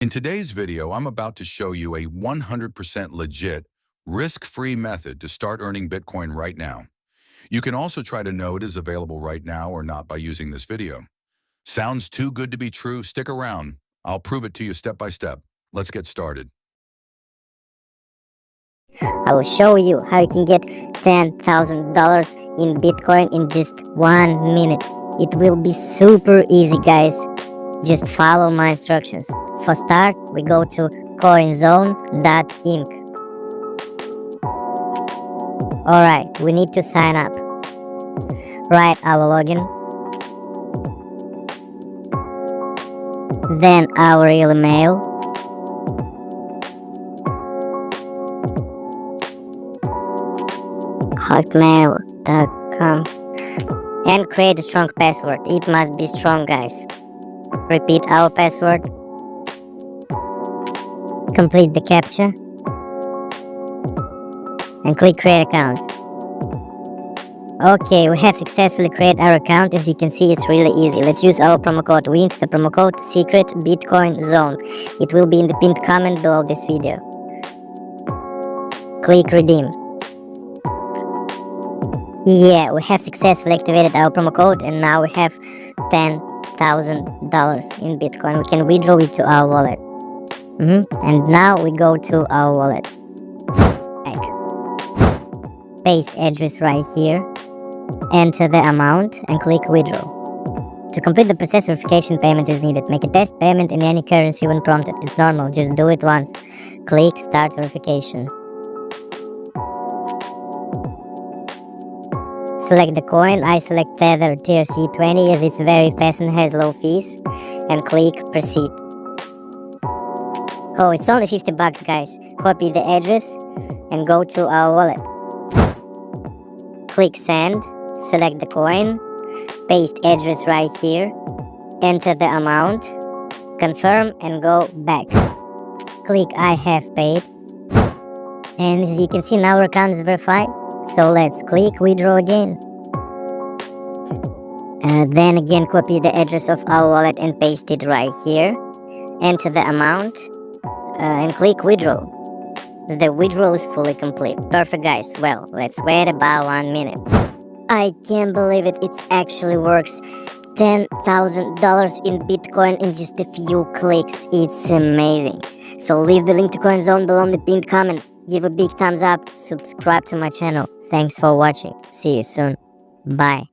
In today's video, I'm about to show you a 100% legit, risk-free method to start earning Bitcoin right now. You can also try to know it is available right now or not by using this video. Sounds too good to be true? Stick around. I'll prove it to you step by step. Let's get started. I will show you how you can get $10,000 in Bitcoin in just 1 minute. It will be super easy, guys. Just follow my instructions. For start, we go to coinzone.inc. Alright, we need to sign up. Write our login. Then our email. hotmail.com, and create a strong password. It must be strong, guys. Repeat our password. Complete the captcha and click create account. Okay, we have successfully created our account. As you can see, it's really easy. Let's use our promo code WINT, the promo code secret Bitcoin zone. It will be in the pinned comment below this video. Click redeem. Yeah, we have successfully activated our promo code and now we have $10,000 in Bitcoin. We can withdraw it to our wallet. And now we go to our wallet. Back. Paste address right here. Enter the amount and click withdraw. To complete the process, verification payment is needed. Make a test payment in any currency when prompted. It's normal, just do it once. Click start verification. Select the coin. I select Tether TRC20 as it's very fast and has low fees. And click proceed. Oh, it's only $50, guys. Copy the address and go to our wallet. Click send. Select the coin. Paste address right here. Enter the amount. Confirm and go back. Click I have paid. And as you can see, now our account is verified. So let's click withdraw again. Then again copy the address of our wallet and paste it right here. Enter the amount and click withdraw. The withdrawal is fully complete. Perfect, guys. Well, let's wait about 1 minute. I can't believe it. It actually works. $10,000 in Bitcoin in just a few clicks. It's amazing. So leave the link to CoinZone below in the pinned comment. Give a big thumbs up, subscribe to my channel. Thanks for watching. See you soon. Bye.